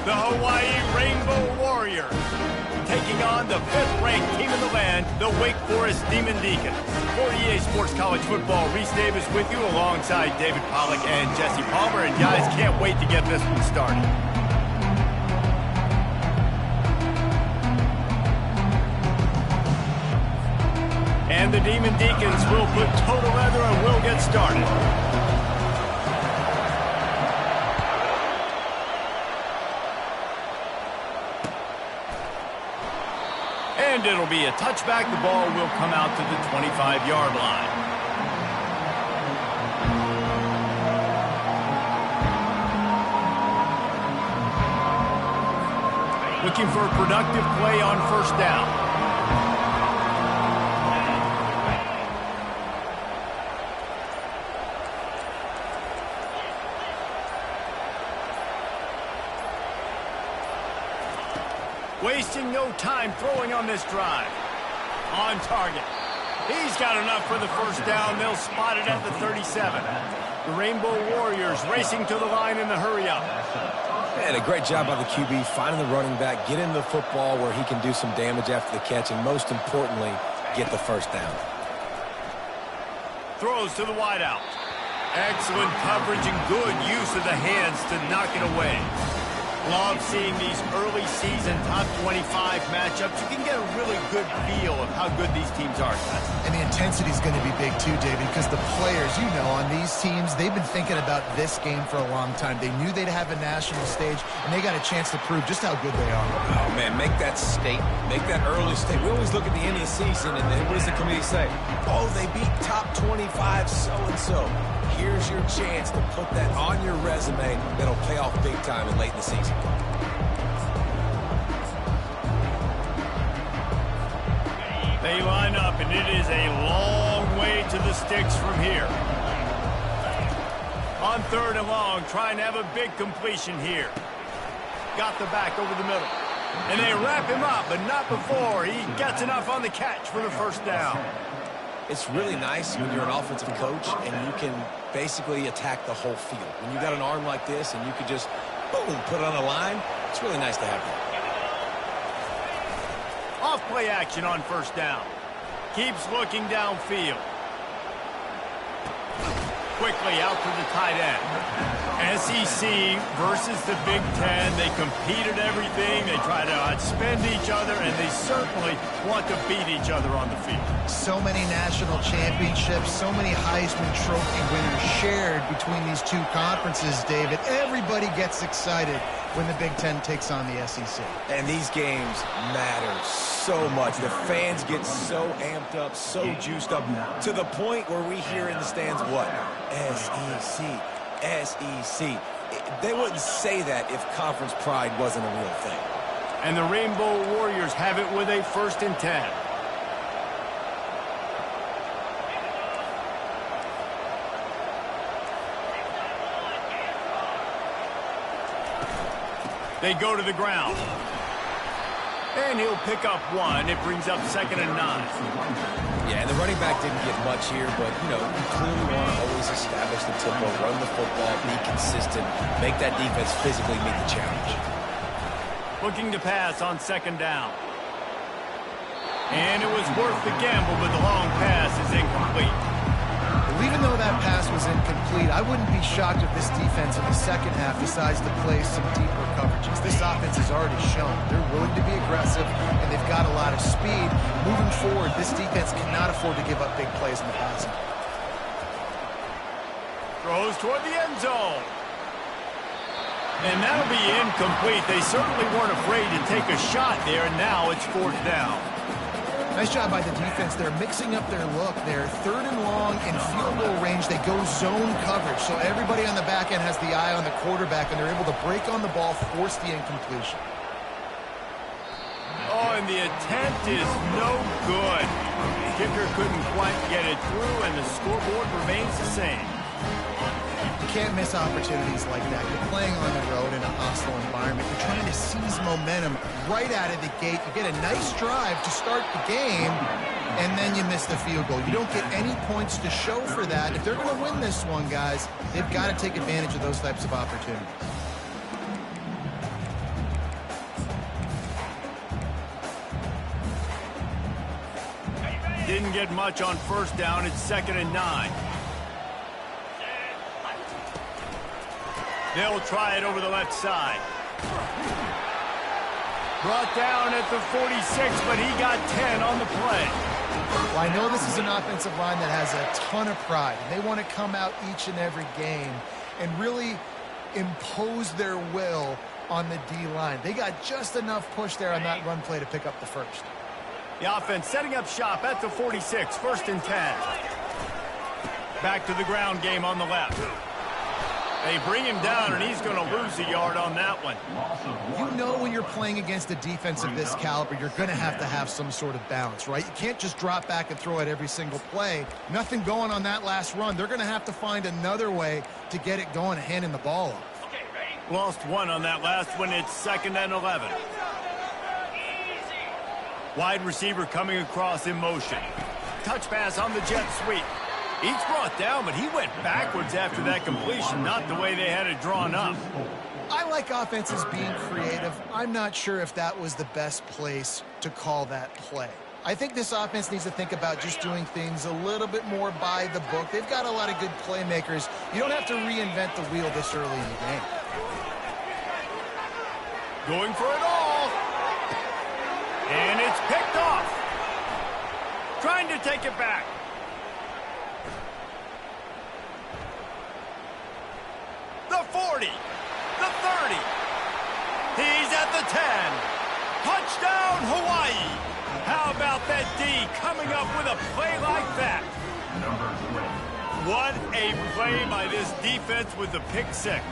The Hawaii Rainbow Warriors taking on the 5th-ranked team in the land, the Wake Forest Demon Deacons. For EA Sports College Football, Reese Davis with you alongside David Pollack and Jesse Palmer. And guys, can't wait to get this one started. And the Demon Deacons will put toe together and we'll get started. And it'll be a touchback. The ball will come out to the 25-yard line. Looking for a productive play on first down. Wasting no time throwing on this drive. On target. He's got enough for the first down. They'll spot it at the 37. The Rainbow Warriors racing to the line in the hurry-up. Man, a great job by the QB finding the running back, getting the football where he can do some damage after the catch, and most importantly, get the first down. Throws to the wideout. Excellent coverage and good use of the hands to knock it away. Love seeing these early season top 25 matchups. You can get a really good feel of how good these teams are, guys. And the intensity is going to be big too, David, because the players, you know, on these teams, they've been thinking about this game for a long time. They knew they'd have a national stage, and they got a chance to prove just how good they are. Oh, man, make that statement. Make that early statement. We always look at the end of the season, and then what does the committee say? Oh, they beat top 25 so-and-so. Here's your chance to put that on your resume that'll pay off big time and late in the season. They line up, and it is a long way to the sticks from here. On 3rd and long, trying to have a big completion here. Got the back over the middle. And they wrap him up, but not before he gets enough on the catch for the first down. It's really nice when you're an offensive coach and you can basically attack the whole field. When you got an arm like this and you can just, boom, put it on a line, it's really nice to have that. Off-play action on first down. Keeps looking downfield. Quickly out to the tight end. SEC versus the Big Ten. They compete at everything. They try to outspend each other, and they certainly want to beat each other on the field. So many national championships, so many Heisman Trophy winners shared between these two conferences, David. Everybody gets excited when the Big Ten takes on the SEC. And these games matter so much. The fans get so amped up, so juiced up, to the point where we hear in the stands what? SEC. SEC. They wouldn't say that if conference pride wasn't a real thing. And the Rainbow Warriors have it with a 1st and 10. They go to the ground. And he'll pick up 1. It brings up 2nd and 9. Yeah, and the running back didn't get much here, but, you know, you clearly want to always establish the tempo, run the football, be consistent, make that defense physically meet the challenge. Looking to pass on 2nd down. And it was worth the gamble, but the long pass is incomplete. Well, even though that pass was incomplete, I wouldn't be shocked if this defense in the second half decides to play some deeper coverages. This offense has already shown they're willing to be aggressive, and they've got a lot of speed. Moving forward, this defense cannot afford to give up big plays in the passing. Throws toward the end zone. And that'll be incomplete. They certainly weren't afraid to take a shot there, and now it's 4th down. Nice job by the defense. They're mixing up their look. They're 3rd and long in field goal range. They go zone coverage. So everybody on the back end has the eye on the quarterback, and they're able to break on the ball, force the incompletion. Oh, and the attempt is no good. Kicker couldn't quite get it through, and the scoreboard remains the same. You can't miss opportunities like that. You're playing on the road in a hostile environment. You're trying to seize momentum right out of the gate. You get a nice drive to start the game, and then you miss the field goal. You don't get any points to show for that. If they're going to win this one, guys, they've got to take advantage of those types of opportunities. Didn't get much on first down. It's 2nd and 9. They'll try it over the left side. Brought down at the 46, but he got 10 on the play. Well, I know this is an offensive line that has a ton of pride. They want to come out each and every game and really impose their will on the D-line. They got just enough push there on that run play to pick up the first. The offense setting up shop at the 46, 1st and 10. Back to the ground game on the left. They bring him down, and he's going to lose a yard on that one. You know when you're playing against a defense of this caliber, you're going to have some sort of balance, right? You can't just drop back and throw it every single play. Nothing going on that last run. They're going to have to find another way to get it going and handing the ball off. Lost one on that last one. It's 2nd and 11. Wide receiver coming across in motion. Touch pass on the jet sweep. He's brought down, but he went backwards after that completion, not the way they had it drawn up. I like offenses being creative. I'm not sure if that was the best place to call that play. I think this offense needs to think about just doing things a little bit more by the book. They've got a lot of good playmakers. You don't have to reinvent the wheel this early in the game. Going for it all. And it's picked off. Trying to take it back. The 40, the 30, he's at the 10. Touchdown, Hawaii. How about that D coming up with a play like that? What a play by this defense with the pick 6.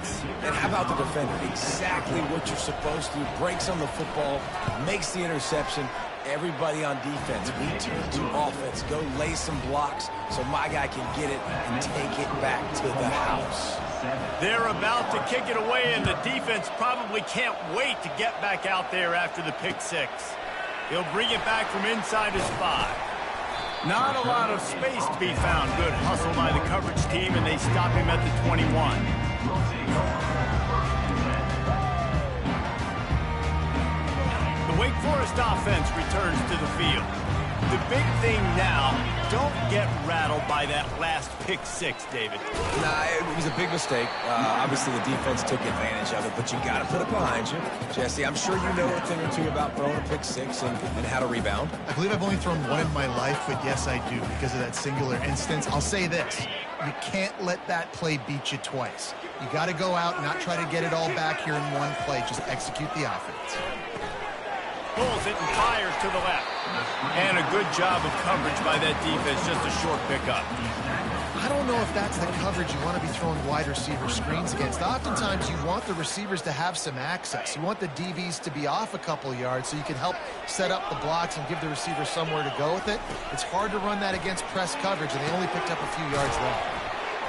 And how about the defender? Exactly what you're supposed to. Breaks on the football, makes the interception. Everybody on defense, we turn to offense. Go lay some blocks so my guy can get it and take it back to the house. They're about to kick it away, and the defense probably can't wait to get back out there after the pick 6. He'll bring it back from inside his 5. Not a lot of space to be found. Good hustle by the coverage team, and they stop him at the 21. The Wake Forest offense returns to the field. The big thing now, don't get rattled by that last pick 6, David. Nah, it was a big mistake. Obviously, the defense took advantage of it, but you got to put it behind you. Jesse, I'm sure you know a thing or two about throwing a pick 6 and how to rebound. I believe I've only thrown one in my life, but yes, I do because of that singular instance. I'll say this. You can't let that play beat you twice. You got to go out and not try to get it all back here in one play. Just execute the offense. Pulls it and fires to the left. And a good job of coverage by that defense, just a short pickup. I don't know if that's the coverage you want to be throwing wide receiver screens against. Oftentimes, you want the receivers to have some access. You want the DBs to be off a couple yards so you can help set up the blocks and give the receiver somewhere to go with it. It's hard to run that against press coverage, and they only picked up a few yards there.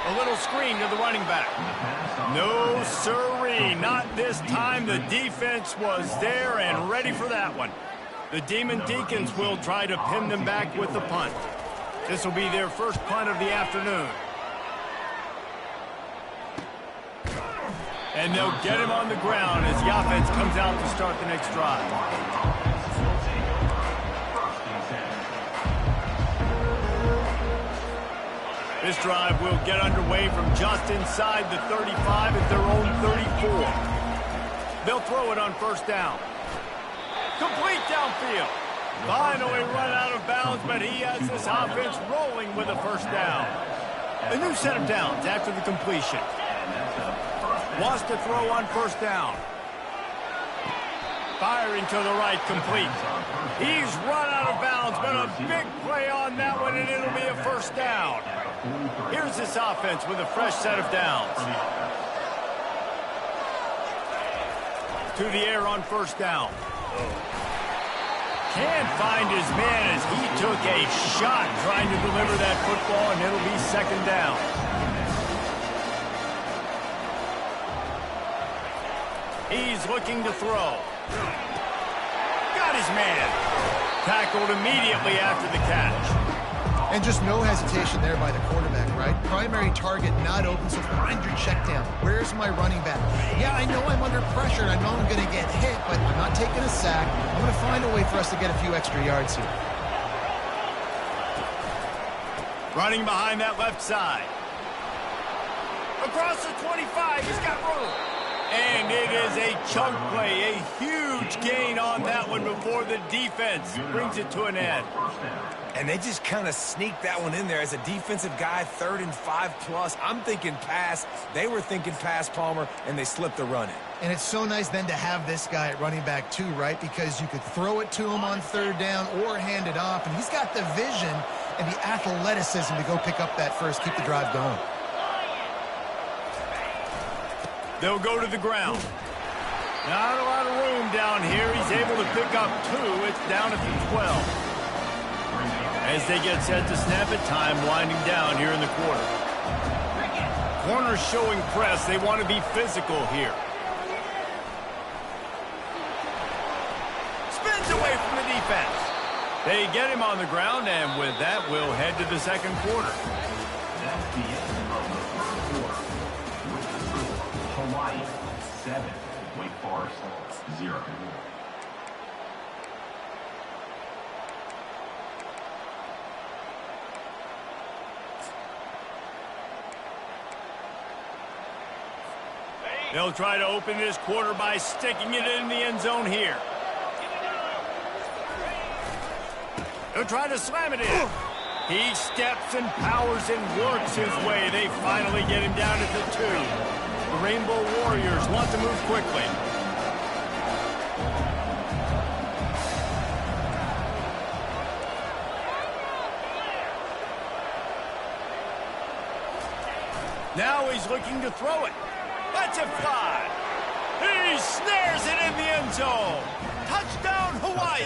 A little screen to the running back. No, sirree, not this time. The defense was there and ready for that one. The Demon Deacons will try to pin them back with the punt. This will be their first punt of the afternoon. And they'll get him on the ground as the offense comes out to start the next drive. This drive will get underway from just inside the 35 at their own 34. They'll throw it on first down. Complete downfield. Finally run out of bounds, but he has this offense rolling with a first down. A new set of downs after the completion. Wants to throw on first down. Firing to the right, complete. He's run out of bounds, but a big play on that one, and it'll be a first down. Here's this offense with a fresh set of downs. To the air on first down. Can't find his man as he took a shot trying to deliver that football, and it'll be second down. He's looking to throw. Got his man. Tackled immediately after the catch. And just no hesitation there by the quarterback, right? Primary target not open, so find your check down. Where's my running back? Yeah, I know I'm under pressure, and I know I'm going to get hit, but I'm not taking a sack. I'm going to find a way for us to get a few extra yards here. Running behind that left side. Across the 25, he's got room. And it is a chunk play, a huge gain on that one before the defense brings it to an end. And they just kind of sneaked that one in there as a defensive guy, 3rd and 5+. I'm thinking pass. They were thinking pass, Palmer, and they slipped the run in. And it's so nice then to have this guy at running back too, right? Because you could throw it to him on 3rd down or hand it off. And he's got the vision and the athleticism to go pick up that first, keep the drive going. They'll go to the ground. Not a lot of room down here. He's able to pick up 2. It's down at the 12. As they get set to snap it, time winding down here in the quarter. Corners showing press. They want to be physical here. Spins away from the defense. They get him on the ground, and with that, we'll head to the second quarter. That's the end of the first quarter. Hawaii 7, Wake Forest 0. They'll try to open this quarter by sticking it in the end zone here. They'll try to slam it in. He steps and powers and works his way. They finally get him down at the 2. The Rainbow Warriors want to move quickly. Now he's looking to throw it. That's a fly. He snares it in the end zone. Touchdown, Hawaii.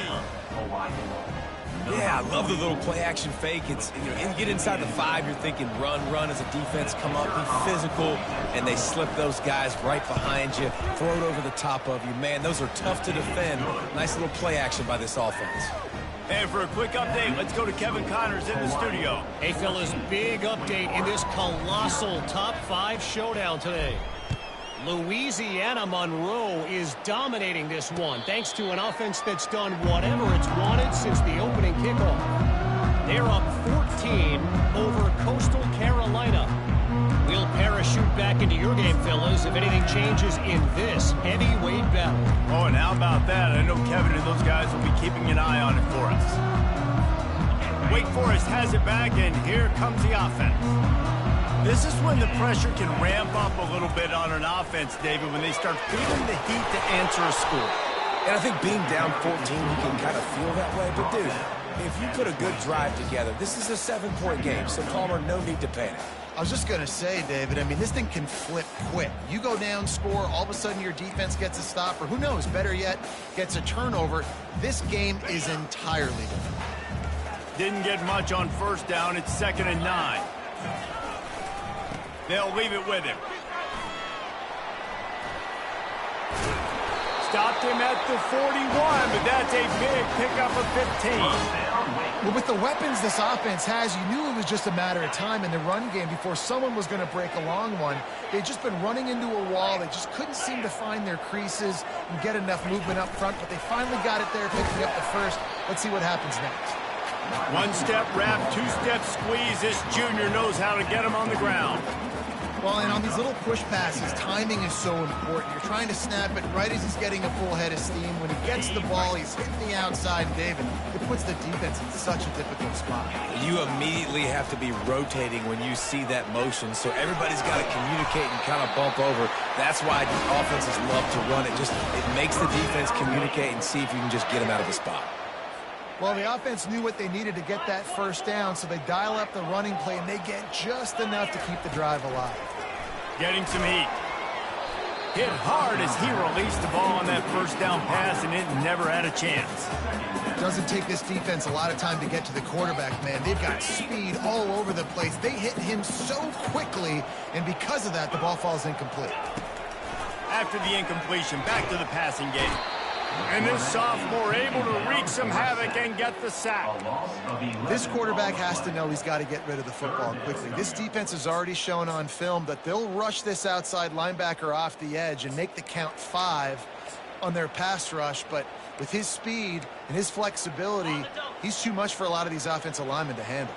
Yeah, I love the little play-action fake. It's, you get inside the 5, you're thinking run as a defense, come up, be physical, and they slip those guys right behind you, throw it over the top of you. Man, those are tough to defend. Nice little play-action by this offense. And for a quick update, let's go to Kevin Connors in the studio. Hey, fellas, big update in this colossal top 5 showdown today. Louisiana Monroe is dominating this one thanks to an offense that's done whatever it's wanted since the opening kickoff. They're up 14 over Coastal Carolina. We'll parachute back into your game, fellas, if anything changes in this heavyweight battle. Oh, and how about that? I know Kevin and those guys will be keeping an eye on it for us. Wake Forest has it back, and here comes the offense. This is when the pressure can ramp up a little bit on an offense, David, when they start feeling the heat to answer a score. And I think being down 14, you can kind of feel that way. But, dude, if you put a good drive together, this is a 7-point game, so, Palmer, no need to panic. I was just going to say, David, I mean, this thing can flip quick. You go down, score, all of a sudden your defense gets a stop, or who knows, better yet, gets a turnover. This game is entirely different. Didn't get much on first down. It's 2nd and 9. They'll leave it with him. Stopped him at the 41, but that's a big pickup of 15. Well, with the weapons this offense has, you knew it was just a matter of time in the run game before someone was going to break a long one. They'd just been running into a wall. They just couldn't seem to find their creases and get enough movement up front, but they finally got it there, picking up the first. Let's see what happens next. 1-step wrap, 2-step squeeze. This junior knows how to get him on the ground. Well, and on these little push passes, timing is so important. You're trying to snap it right as he's getting a full head of steam. When he gets the ball, he's hitting the outside, David. It puts the defense in such a difficult spot. You immediately have to be rotating when you see that motion, so everybody's got to communicate and kind of bump over. That's why the offenses love to run it. It makes the defense communicate and see if you can just get him out of the spot. Well, the offense knew what they needed to get that first down, so they dial up the running play, and they get just enough to keep the drive alive. Getting some heat. Hit hard as he released the ball on that first down pass, and it never had a chance. Doesn't take this defense a lot of time to get to the quarterback, man. They've got speed all over the place. They hit him so quickly, and because of that, the ball falls incomplete. After the incompletion, back to the passing game. And this sophomore able to wreak some havoc and get the sack. This quarterback has to know he's got to get rid of the football quickly. This defense has already shown on film that they'll rush this outside linebacker off the edge and make the count 5 on their pass rush. But with his speed and his flexibility, he's too much for a lot of these offensive linemen to handle.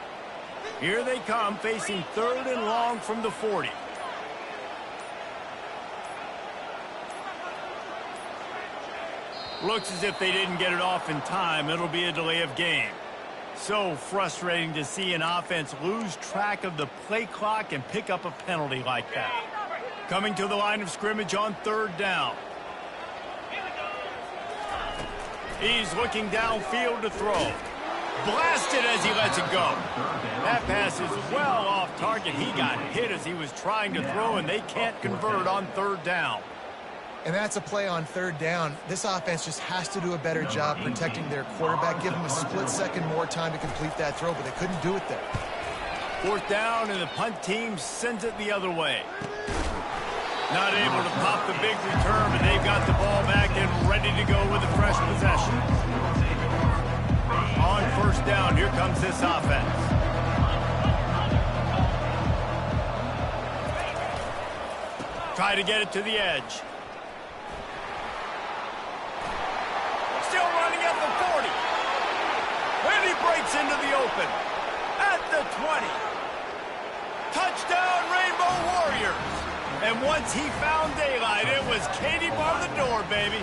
Here they come, facing 3rd and long from the 40. Looks as if they didn't get it off in time. It'll be a delay of game. So frustrating to see an offense lose track of the play clock and pick up a penalty like that. Coming to the line of scrimmage on 3rd down. He's looking downfield to throw. Blasted as he lets it go. That pass is well off target. He got hit as he was trying to throw, and they can't convert on 3rd down. And that's a play on 3rd down. This offense just has to do a better job protecting their quarterback. Give them a split second more time to complete that throw, but they couldn't do it there. 4th down, and the punt team sends it the other way. Not able to pop the big return, but they've got the ball back and ready to go with a fresh possession. On 1st down, here comes this offense. Try to get it to the edge. Still running at the 40. And he breaks into the open. At the 20. Touchdown, Rainbow Warriors. And once he found daylight, it was Katie bar the door, baby.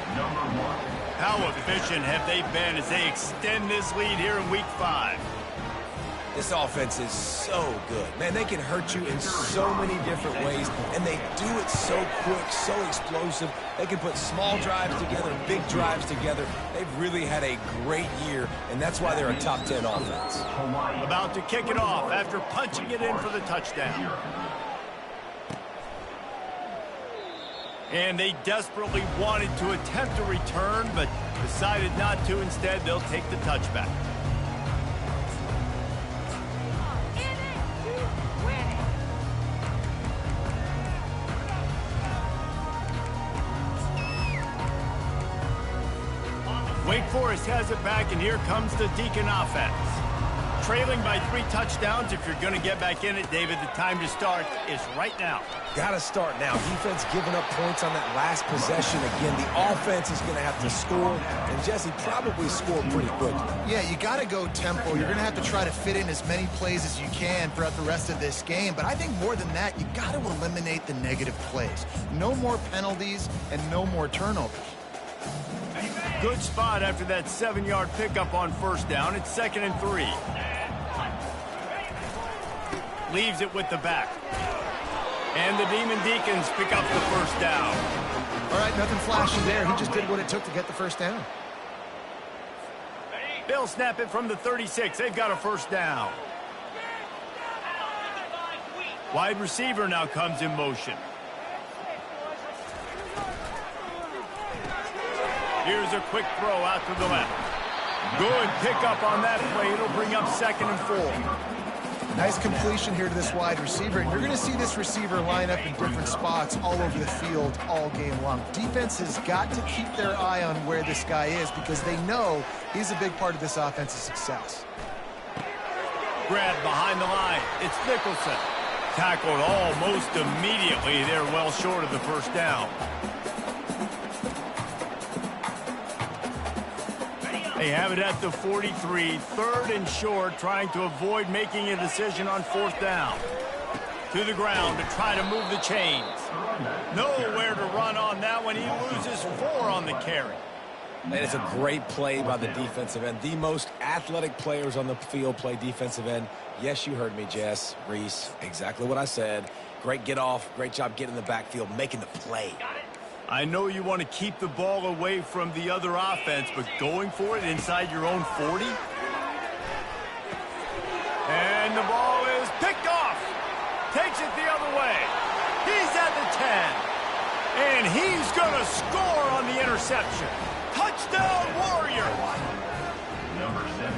How efficient have they been as they extend this lead here in Week 5? This offense is so good. Man, they can hurt you in so many different ways, and they do it so quick, so explosive. They can put small drives together, big drives together. They've really had a great year, and that's why they're a top 10 offense. About to kick it off after punching it in for the touchdown. And they desperately wanted to attempt a return, but decided not to. Instead, they'll take the touchback. Wake Forest has it back, and here comes the Deacon offense. Trailing by 3 touchdowns. If you're going to get back in it, David, the time to start is right now. Got to start now. Defense giving up points on that last possession. Again, the offense is going to have to score, and Jesse probably scored pretty quickly. Yeah, you got to go tempo. You're going to have to try to fit in as many plays as you can throughout the rest of this game. But I think more than that, you got to eliminate the negative plays. No more penalties and no more turnovers. Good spot after that 7-yard pickup on 1st down. It's 2nd and 3. Leaves it with the back. And the Demon Deacons pick up the 1st down. All right, nothing flashy there. He just did what it took to get the 1st down. They'll snap it from the 36. They've got a 1st down. Wide receiver now comes in motion. Here's a quick throw out to the left. Good pickup on that play. It'll bring up 2nd and 4. Nice completion here to this wide receiver. And you're going to see this receiver line up in different spots all over the field all game long. Defense has got to keep their eye on where this guy is because they know he's a big part of this offense's success. Grab behind the line. It's Nicholson. Tackled almost immediately. They're well short of the 1st down. They have it at the 43, 3rd and short, trying to avoid making a decision on 4th down. To the ground to try to move the chains. Nowhere to run on that one. He loses 4 on the carry. And it's a great play by the defensive end. The most athletic players on the field play defensive end. Yes, you heard me, Jess, Reese. Exactly what I said. Great get off. Great job getting in the backfield, making the play. I know you want to keep the ball away from the other offense, but going for it inside your own 40? And the ball is picked off. Takes it the other way. He's at the 10. And he's going to score on the interception. Touchdown, Warriors!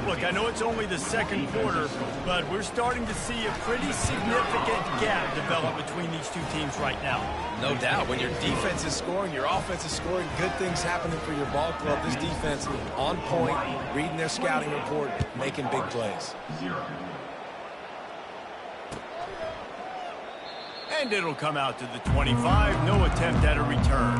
Look, I know it's only the 2nd quarter, but we're starting to see a pretty significant gap develop between these two teams right now. No doubt. When your defense is scoring, your offense is scoring, good things happening for your ball club. This defense on point, reading their scouting report, making big plays. And it'll come out to the 25. No attempt at a return.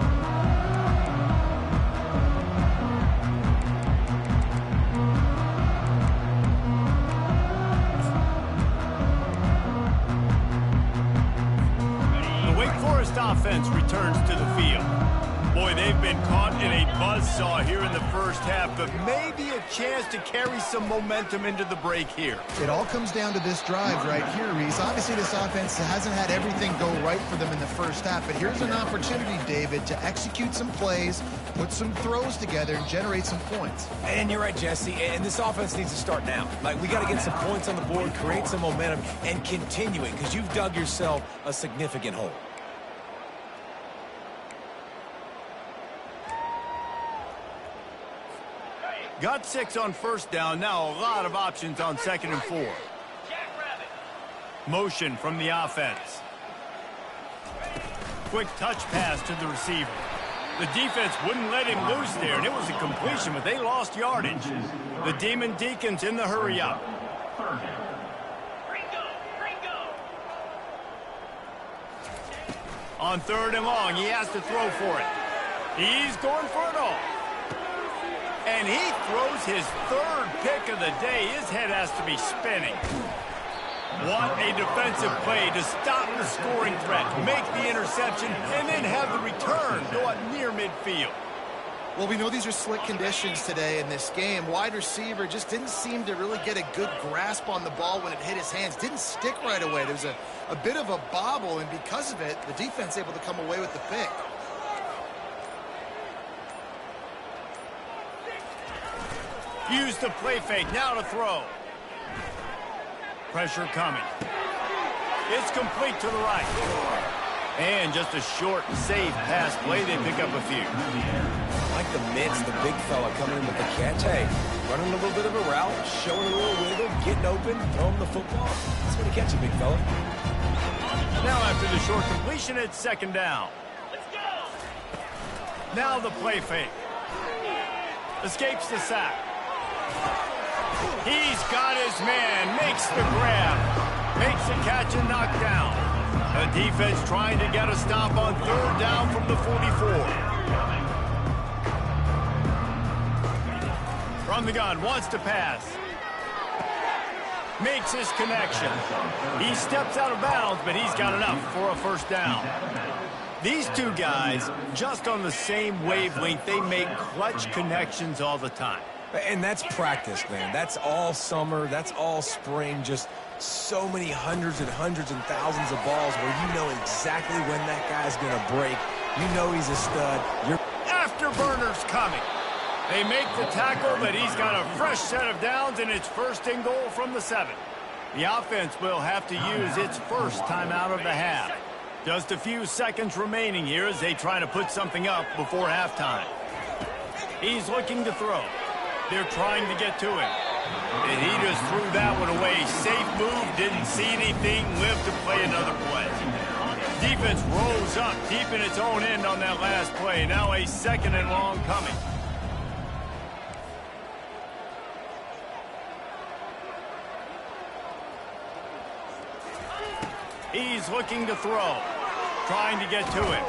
they've been caught in a buzzsaw here in the first half, but maybe a chance to carry some momentum into the break here. It all comes down to this drive right here, Reese. Obviously, this offense hasn't had everything go right for them in the first half, but here's an opportunity, David, to execute some plays, put some throws together, and generate some points. And you're right, Jesse, and this offense needs to start now. Like, we got to get some points on the board, create some momentum, and continue it, because you've dug yourself a significant hole. Got 6 on first down. Now a lot of options on 2nd and 4. Motion from the offense. Quick touch pass to the receiver. The defense wouldn't let him loose there, and it was a completion, but they lost yardage. The Demon Deacons in the hurry up. On 3rd and long, he has to throw for it. He's going for it all. And he throws his 3rd pick of the day. His head has to be spinning. What a defensive play to stop the scoring threat, make the interception, and then have the return go up near midfield. Well, we know these are slick conditions today in this game. Wide receiver just didn't seem to really get a good grasp on the ball when it hit his hands. Didn't stick right away. There was a bit of a bobble, and because of it, the defense able to come away with the pick. Use the play fake, now to throw. Pressure coming. It's complete to the right. And just a short, safe pass play. They pick up a few. Like the mitts, the big fella coming in with the catch. Hey, running a little bit of a route, showing a little wiggle, getting open, throwing the football. That's when you catch a big fella. Now after the short completion, it's 2nd down. Now the play fake. Escapes the sack. He's got his man, makes the grab, makes the catch and knock down. The defense trying to get a stop on 3rd down from the 44. From the gun, wants to pass. Makes his connection. He steps out of bounds, but he's got enough for a 1st down. These two guys, just on the same wavelength, they make clutch connections all the time. And that's practice, man. That's all summer. That's all spring. Just so many hundreds and thousands of balls where you know exactly when that guy's going to break. You know he's a stud. Afterburners coming. They make the tackle, but he's got a fresh set of downs, and it's 1st and goal from the 7. The offense will have to use its first timeout of the half. Just a few seconds remaining here as they try to put something up before halftime. He's looking to throw. They're trying to get to him. And he just threw that one away. Safe move, didn't see anything, lived to play another play. Defense rose up deep in its own end on that last play. Now a 2nd and long coming. He's looking to throw. Trying to get to it.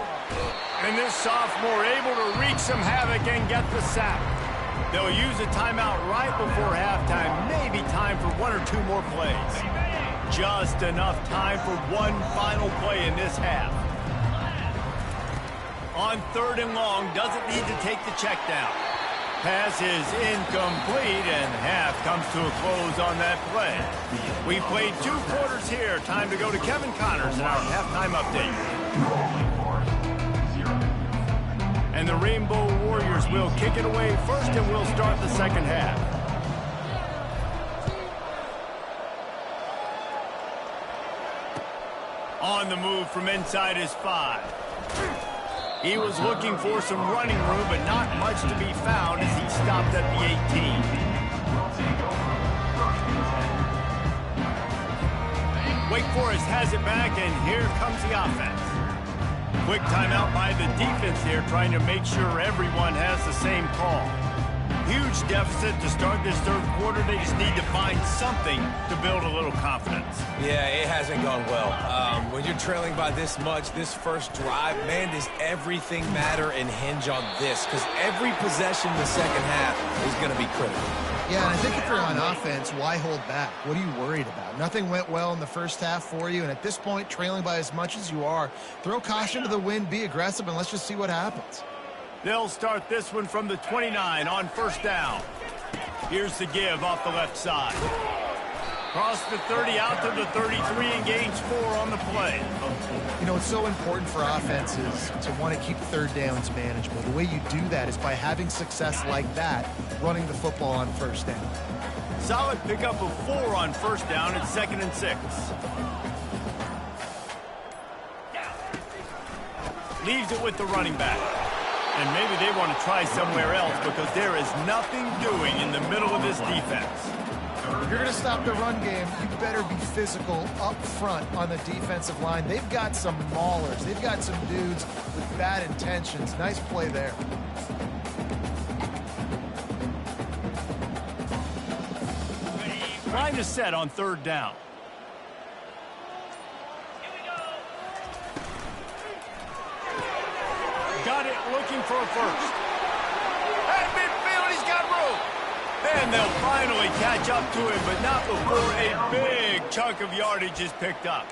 And this sophomore able to wreak some havoc and get the sack. They'll use a timeout right before halftime. Maybe time for 1 or 2 more plays. Just enough time for one final play in this half. On 3rd and long, doesn't need to take the check down. Pass is incomplete, and half comes to a close on that play. We played 2 quarters here. Time to go to Kevin Connors in our halftime update. And the Rainbow Warriors will kick it away first, and we'll start the 2nd half. On the move from inside his 5. He was looking for some running room, but not much to be found as he stopped at the 18. Wake Forest has it back, and here comes the offense. Quick timeout by the defense here, trying to make sure everyone has the same call. Huge deficit to start this 3rd quarter. They just need to find something to build a little confidence. Yeah, it hasn't gone well. When you're trailing by this much, this first drive, man, does everything matter and hinge on this? Because every possession in the 2nd half is going to be critical. Yeah, and I think if you're on offense, why hold back? What are you worried about? Nothing went well in the first half for you, and at this point, trailing by as much as you are, throw caution to the wind, be aggressive, and let's just see what happens. They'll start this one from the 29 on first down. Here's the give off the left side. Cross the 30 out to the 33 and gains 4 on the play. You know, it's so important for offenses to want to keep third downs manageable. The way you do that is by having success like that, running the football on first down. Solid pickup of 4 on first down at 2nd and 6. Leaves it with the running back. And maybe they want to try somewhere else because there is nothing doing in the middle of this defense. If you're going to stop the run game, you better be physical up front on the defensive line. They've got some maulers. They've got some dudes with bad intentions. Nice play there. Line is set on third down. Got it, looking for a first. At midfield, he's got room. And they'll finally catch up to him, but not before a big chunk of yardage is picked up.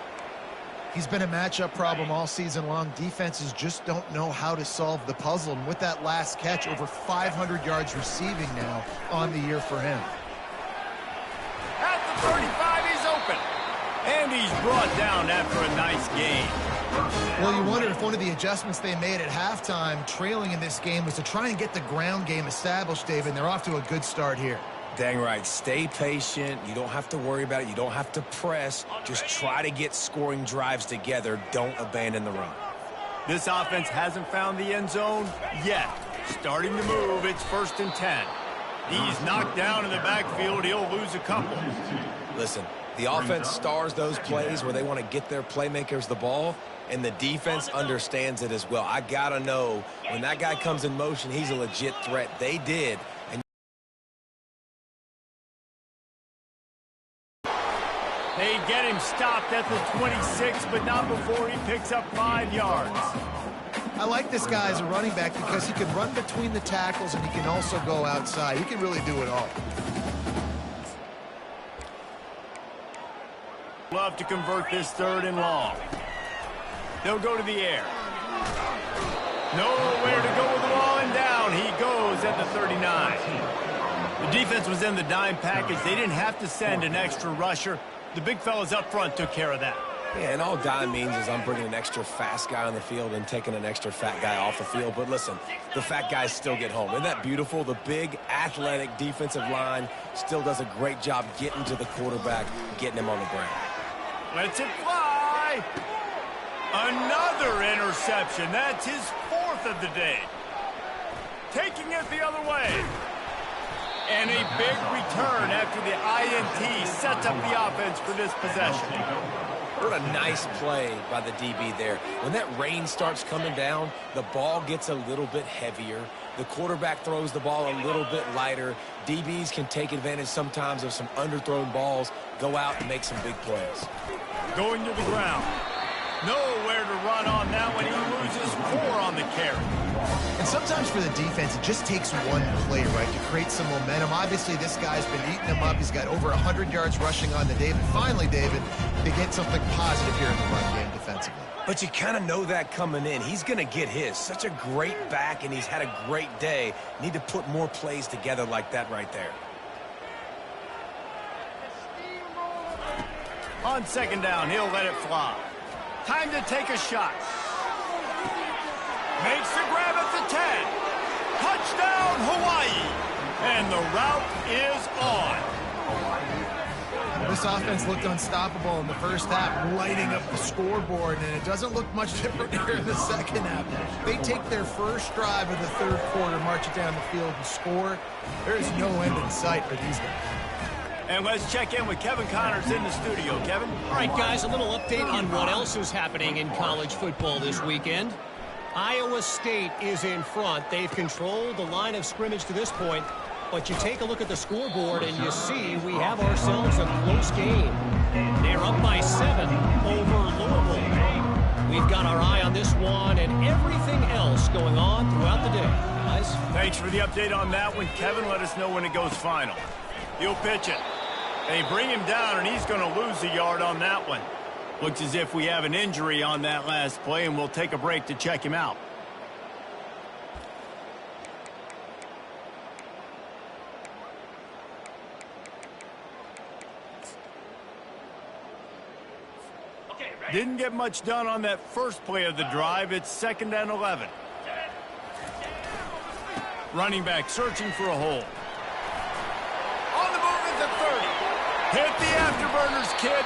He's been a matchup problem all season long. Defenses just don't know how to solve the puzzle. And with that last catch, over 500 yards receiving now on the year for him. At the 35, he's open. And he's brought down after a nice gain. Well, you wonder if one of the adjustments they made at halftime, trailing in this game, was to try and get the ground game established, David, and they're off to a good start here. Dang right. Stay patient. You don't have to worry about it. You don't have to press. Just try to get scoring drives together. Don't abandon the run. This offense hasn't found the end zone yet. Starting to move, it's 1st and 10. He's knocked down in the backfield. He'll lose a couple. Listen, the offense stars those plays where they want to get their playmakers the ball, and the defense understands it as well. I got to know when that guy comes in motion, he's a legit threat. They did. And they get him stopped at the 26, but not before he picks up 5 yards. I like this guy as a running back because he can run between the tackles and he can also go outside. He can really do it all. Love to convert this 3rd and long. They'll go to the air. Nowhere to go with the ball, and down he goes at the 39. The defense was in the dime package. They didn't have to send an extra rusher. The big fellas up front took care of that. yeah, and all dime means is I'm bringing an extra fast guy on the field and taking an extra fat guy off the field. But listen, the fat guys still get home. Isn't that beautiful? The big, athletic defensive line still does a great job getting to the quarterback, getting him on the ground. Lets it fly. Another interception. That's his 4th of the day. Taking it the other way. And a big return after the INT sets up the offense for this possession. What a nice play by the DB there. When that rain starts coming down, the ball gets a little bit heavier. The quarterback throws the ball a little bit lighter. DBs can take advantage sometimes of some underthrown balls, go out and make some big plays. Going to the ground. Nowhere to run on that one. He loses 4 on the carry. And sometimes for the defense, it just takes one play, right, to create some momentum. Obviously, this guy's been eating them up. He's got over 100 yards rushing on the day. But finally, David, they get something positive here in the run game defensively. But you kind of know that coming in. He's going to get his. Such a great back, and he's had a great day. Need to put more plays together like that right there. On 2nd down, he'll let it fly. Time to take a shot. Makes the grab at the 10. Touchdown, Hawaii. And the route is on. This offense looked unstoppable in the first half, lighting up the scoreboard, and it doesn't look much different here in the second half. They take their first drive of the third quarter, march it down the field, and score. There is no end in sight for these guys. And let's check in with Kevin Connors in the studio. Kevin? All right, guys, a little update on what else is happening in college football this weekend. Iowa State is in front. They've controlled the line of scrimmage to this point. But you take a look at the scoreboard and you see we have ourselves a close game. They're up by 7 over Louisville. We've got our eye on this one and everything else going on throughout the day, guys. Thanks for the update on that one, Kevin. Let us know when it goes final. He'll pitch it. They bring him down, and he's going to lose a yard on that one. Looks as if we have an injury on that last play, and we'll take a break to check him out. Didn't get much done on that first play of the drive. It's 2nd and 11. Running back searching for a hole. On the move at the 30. Hit the afterburners, kid.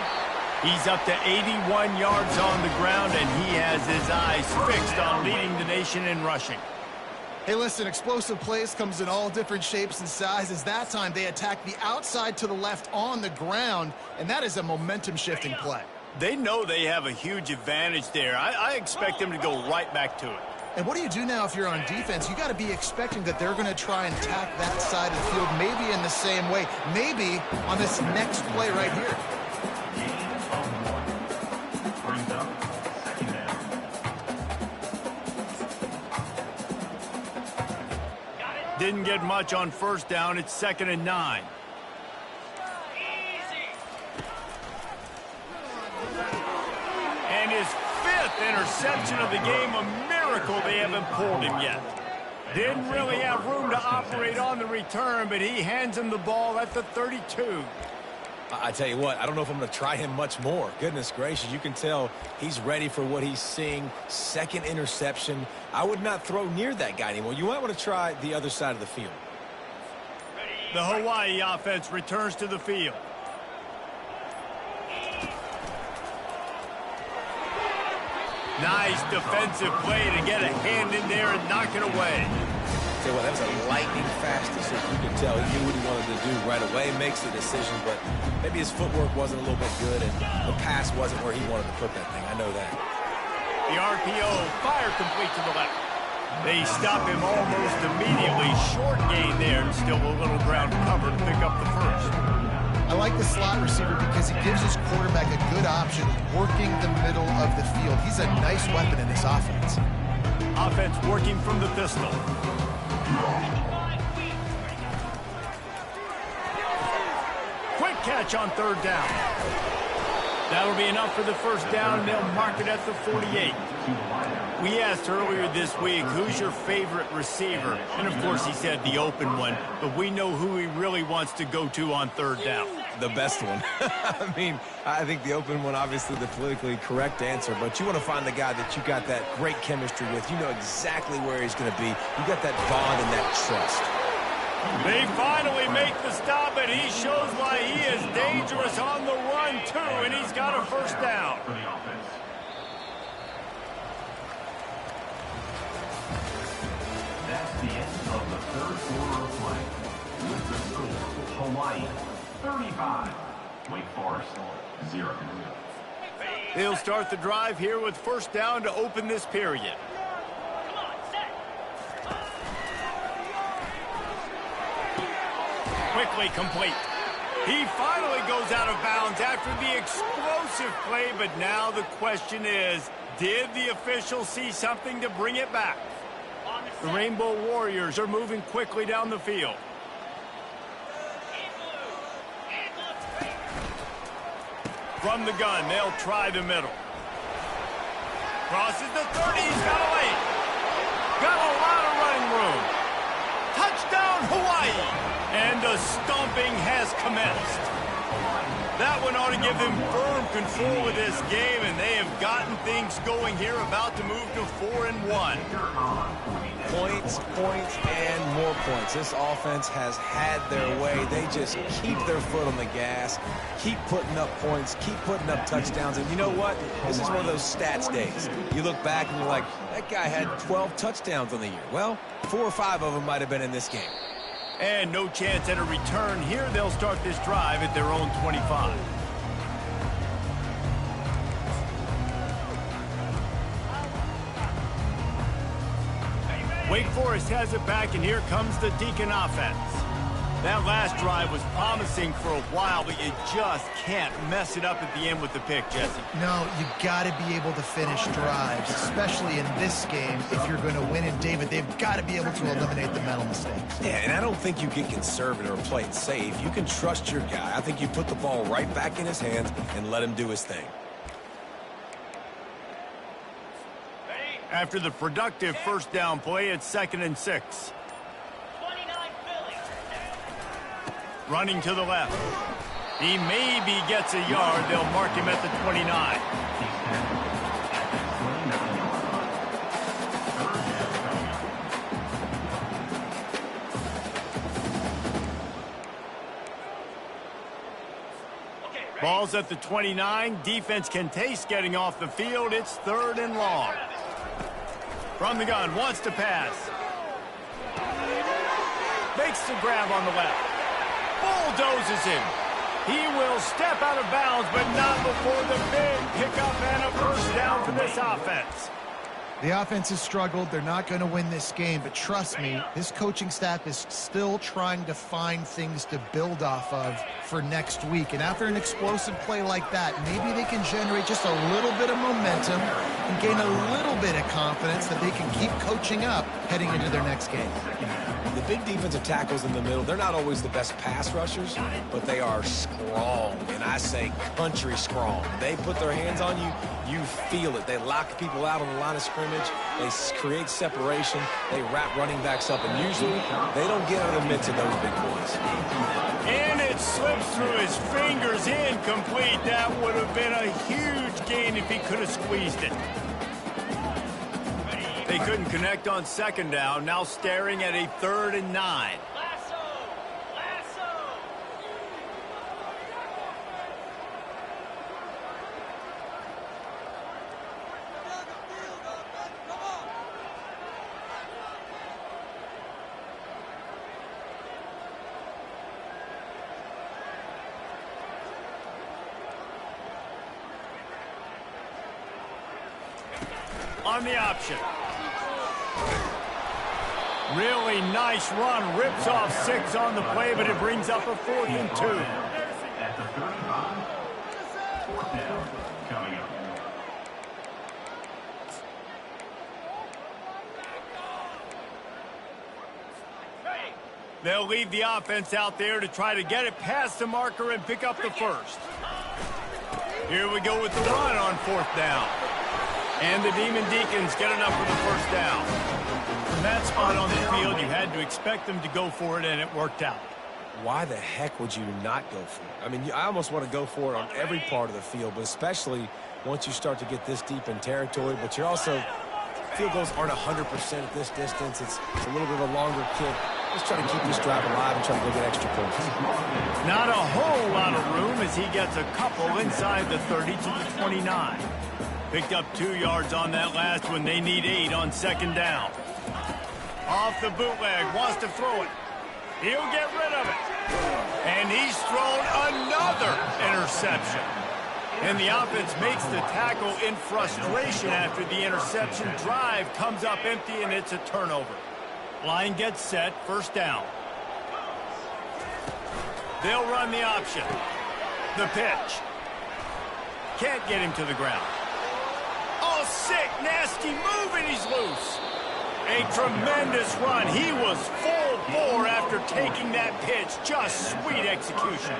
He's up to 81 yards on the ground, and he has his eyes fixed on leading the nation in rushing. Hey, listen, explosive plays comes in all different shapes and sizes. That time, they attacked the outside to the left on the ground, and that is a momentum-shifting play. They know they have a huge advantage there. I expect them to go right back to it. And what do you do now if you're on defense? You got to be expecting that they're going to try and attack that side of the field, maybe in the same way, maybe on this next play right here. Brings up 2nd down. Didn't get much on 1st down. It's 2nd and 9. And his 5th interception of the game, a miracle they haven't pulled him yet. Didn't really have room to operate on the return, but he hands him the ball at the 32. I tell you what, I don't know if I'm going to try him much more. Goodness gracious, you can tell he's ready for what he's seeing. 2nd interception. I would not throw near that guy anymore. You might want to try the other side of the field. The Hawaii offense returns to the field. Nice defensive play to get a hand in there and knock it away. Tell you what, that was a lightning fast decision. You can tell he knew what he wanted to do right away, makes the decision, but maybe his footwork wasn't a little bit good and the pass wasn't where he wanted to put that thing. I know that. The RPO, fire complete to the left. They stop him almost immediately. Short gain there, and still a little ground cover to pick up the 1st. I like the slot receiver because he gives his quarterback a good option working the middle of the field. He's a nice weapon in this offense. Offense working from the pistol. Quick catch on 3rd down. That'll be enough for the 1st down, and they'll mark it at the 48. We asked earlier this week, who's your favorite receiver? And, of course, he said the open one, but we know who he really wants to go to on 3rd down. The best one. I mean, I think the open one, obviously the politically correct answer, but you want to find the guy that you got that great chemistry with. You know exactly where he's going to be. You got that bond and that trust. They finally make the stop, and he shows why he is dangerous on the run, too, and he's got a 1st down. For the offense. That's the end of the 3rd quarter of play. With the score, Hawaii 35, Wake Forest 0. They'll start the drive here with 1st down to open this period. Quickly complete. He finally goes out of bounds after the explosive play, but now the question is, did the official see something to bring it back? The Rainbow Warriors are moving quickly down the field. From the gun, they'll try the middle. Crosses the 30, he's got a lane. Got a lot of running room. Touchdown, Hawaii! And the stomping has commenced. That one ought to give them firm control of this game, and they have gotten things going here, about to move to 4-1. Points, points, and more points. This offense has had their way. They just keep their foot on the gas, keep putting up points, keep putting up touchdowns. And you know what? This is one of those stats days. You look back and you're like, that guy had 12 touchdowns on the year. Well, 4 or 5 of them might have been in this game. And no chance at a return here. They'll start this drive at their own 25. Wake Forest has it back, and here comes the Deacon offense. That last drive was promising for a while, but you just can't mess it up at the end with the pick, Jesse. No, you got to be able to finish drives, especially in this game. If you're going to win in David, they've got to be able to eliminate the mental mistakes. Yeah, and I don't think you get conservative or play it safe. You can trust your guy. I think you put the ball right back in his hands and let him do his thing. After the productive 1st down play, it's 2nd and 6. Running to the left. He maybe gets a yard. They'll mark him at the 29. Ball's at the 29. Defense can taste getting off the field. It's 3rd and long. From the gun, wants to pass. Makes the grab on the left. Bulldozes him. He will step out of bounds, but not before the big pickup and a first down for this offense. The offense has struggled. They're not going to win this game, but trust me, this coaching staff is still trying to find things to build off of for next week. And after an explosive play like that, maybe they can generate just a little bit of momentum and gain a little bit of confidence that they can keep coaching up heading into their next game. The big defensive tackles in the middle, they're not always the best pass rushers, but they are strong, and I say country strong. They put their hands on you, you feel it. They lock people out on the line of scrimmage. They create separation. They wrap running backs up, and usually they don't get out of the midst of those big boys. And it slips through his fingers, incomplete. That would have been a huge gain if he could have squeezed it. They couldn't connect on 2nd down, now staring at a 3rd and 9. On the option. Really nice run. Rips off 6 on the play, but it brings up a 4th and 2. At the 35, 4th down coming up. They'll leave the offense out there to try to get it past the marker and pick up the first. Here we go with the run on 4th down. And the Demon Deacons get enough for the first down. From that spot on the field, you had to expect them to go for it, and it worked out. Why the heck would you not go for it? I mean, I almost want to go for it on every part of the field, but especially once you start to get this deep in territory. But you're also, field goals aren't 100% at this distance. It's a little bit of a longer kick. Let's try to keep this drive alive and try to go get extra points. Not a whole lot of room as he gets a couple inside the 30 to the 29. Picked up 2 yards on that last one. They need 8 on 2nd down. Off the bootleg, wants to throw it. He'll get rid of it. And he's thrown another interception. And the offense makes the tackle in frustration after the interception. Drive comes up empty, and it's a turnover. Line gets set, 1st down. They'll run the option. The pitch. Can't get him to the ground. Oh, sick, nasty move, and he's loose. A tremendous run. He was full bore after taking that pitch. Just sweet execution.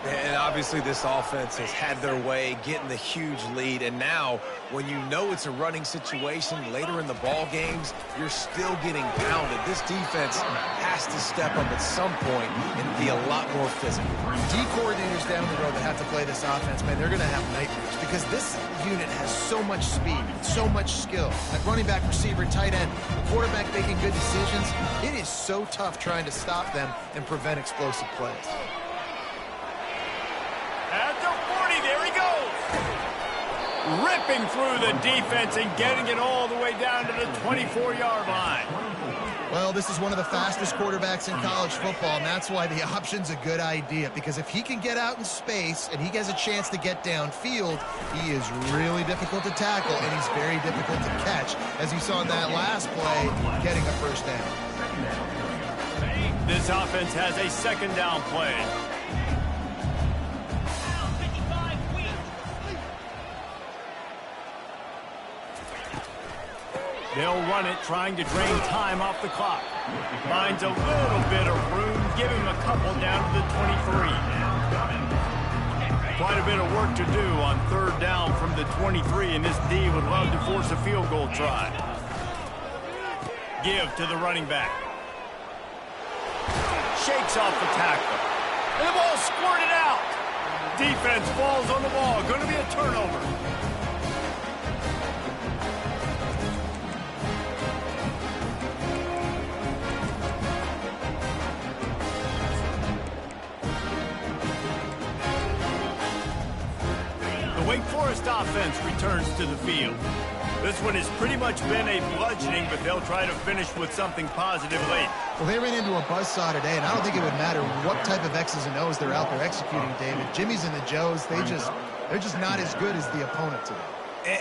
And obviously this offense has had their way, getting the huge lead. And now, when you know it's a running situation later in the ball games, you're still getting pounded. This defense has to step up at some point and be a lot more physical. D coordinators down the road that have to play this offense, man, they're going to have nightmares because this unit has so much speed, so much skill. At running back, receiver, tight end, the quarterback making good decisions. It is so tough trying to stop them and prevent explosive plays. At the 40, there he goes. Ripping through the defense and getting it all the way down to the 24-yard line. Well, this is one of the fastest quarterbacks in college football, and that's why the option's a good idea, because if he can get out in space and he has a chance to get downfield, he is really difficult to tackle, and he's very difficult to catch, as you saw in that last play, getting a first down. This offense has a 2nd down play. They'll run it, trying to drain time off the clock. Finds a little bit of room, give him a couple down to the 23. Quite a bit of work to do on 3rd down from the 23, and this D would love to force a field goal try. Give to the running back. Shakes off the tackle. And the ball squirted out. Defense falls on the ball. Going to be a turnover. Wake Forest offense returns to the field. This one has pretty much been a bludgeoning, but they'll try to finish with something positive late. Well, they ran into a buzzsaw today, and I don't think it would matter what type of X's and O's they're out there executing, David. Jimmy's and the Joes, they're just not as good as the opponent today.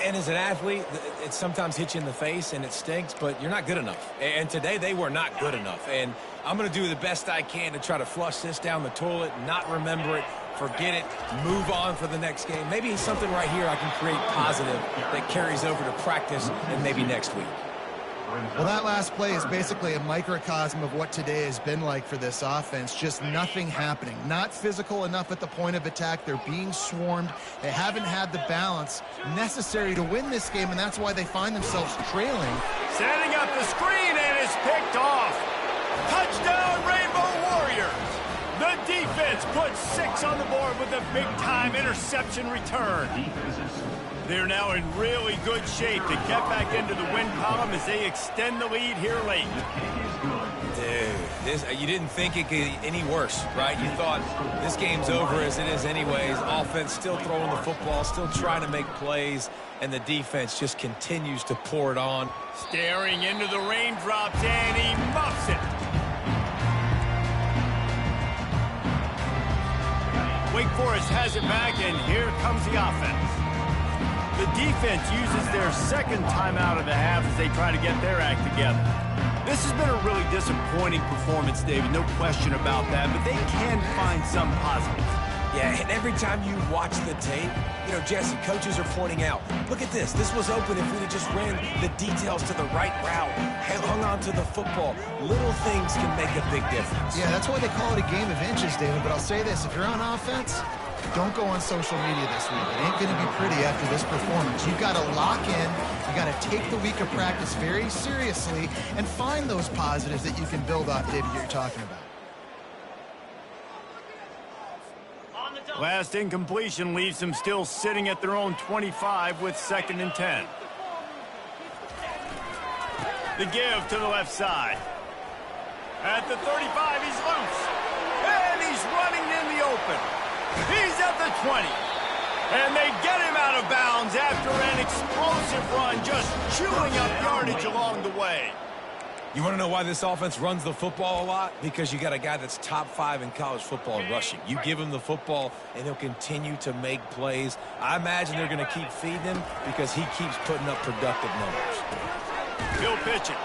And as an athlete, it sometimes hits you in the face and it stinks, but you're not good enough. And today they were not good enough. And I'm going to do the best I can to try to flush this down the toilet, not remember it, forget it, move on for the next game. Maybe something right here I can create positive that carries over to practice and maybe next week. Well, that last play is basically a microcosm of what today has been like for this offense. Just nothing happening. Not physical enough at the point of attack. They're being swarmed. They haven't had the balance necessary to win this game, and that's why they find themselves trailing. Setting up the screen, and it's picked off. Touchdown, Rainbow Warriors! The defense puts 6 on the board with a big-time interception return. They're now in really good shape to get back into the win column as they extend the lead here late. Dude, you didn't think it could get any worse, right? You thought this game's over as it is anyways. Offense still throwing the football, still trying to make plays, and the defense just continues to pour it on. Staring into the raindrops, and he muffs it. Wake Forest has it back, and here comes the offense. The defense uses their second timeout of the half as they try to get their act together. This has been a really disappointing performance, David, no question about that, but they can find some positives. Yeah, and every time you watch the tape, you know, Jesse, coaches are pointing out, look at this. This was open if we'd have just ran the details to the right route, hung on to the football. Little things can make a big difference. Yeah, that's why they call it a game of inches, David. But I'll say this, if you're on offense, don't go on social media this week. It ain't going to be pretty after this performance. You've got to lock in. You got to take the week of practice very seriously and find those positives that you can build off, David, you're talking about. Last incompletion leaves them still sitting at their own 25 with 2nd and 10. The give to the left side. At the 35, he's loose. And he's running in the open. He's at the 20. And they get him out of bounds after an explosive run, just chewing up yardage along the way. You want to know why this offense runs the football a lot? Because you got a guy that's top 5 in college football in rushing. You give him the football, and he'll continue to make plays. I imagine they're going to keep feeding him because he keeps putting up productive numbers. He'll pitch it.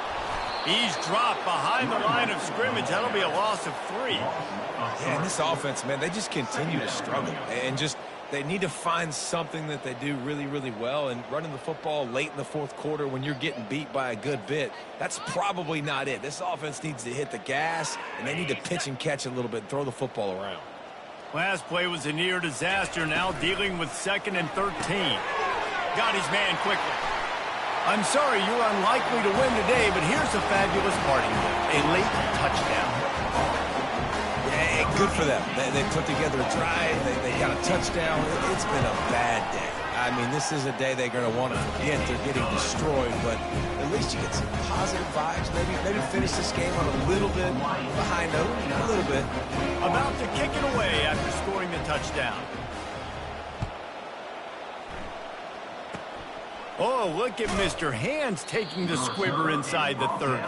He's dropped behind the line of scrimmage. That'll be a loss of 3. Yeah, and this offense, man, they just continue to struggle. And just they need to find something that they do really, really well. And running the football late in the 4th quarter when you're getting beat by a good bit, that's probably not it. This offense needs to hit the gas, and they need to pitch and catch a little bit and throw the football around. Last play was a near disaster, now dealing with 2nd and 13. Got his man quickly. I'm sorry you're unlikely to win today, but here's a fabulous parting gift, a late touchdown. Yeah, good for them. They put together a drive. They got a touchdown. It's been a bad day. I mean, this is a day they're going to want to forget. They're getting destroyed, but at least you get some positive vibes. Maybe finish this game on a little bit behind note, a little bit. About to kick it away after scoring the touchdown. Oh, look at Mr. Hands taking the squibber inside the 30.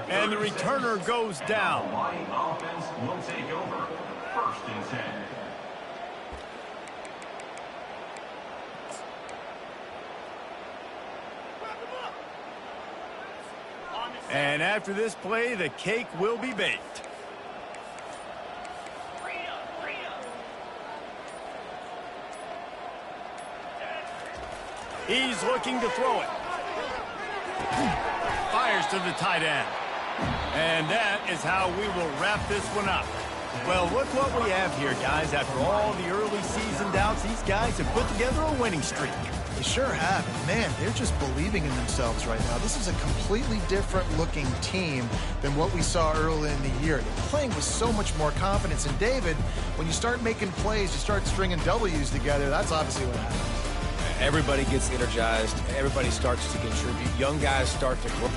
And the returner goes down. Offense will take over. 1st and 10. And after this play, the cake will be baked. He's looking to throw it. Fires to the tight end. And that is how we will wrap this one up. Well, look what we have here, guys. After all the early season doubts, these guys have put together a winning streak. They sure have. And man, they're just believing in themselves right now. This is a completely different looking team than what we saw early in the year. They're playing with so much more confidence. And David, when you start making plays, you start stringing W's together, that's obviously what happens. Everybody gets energized. Everybody starts to contribute. Young guys start to grow.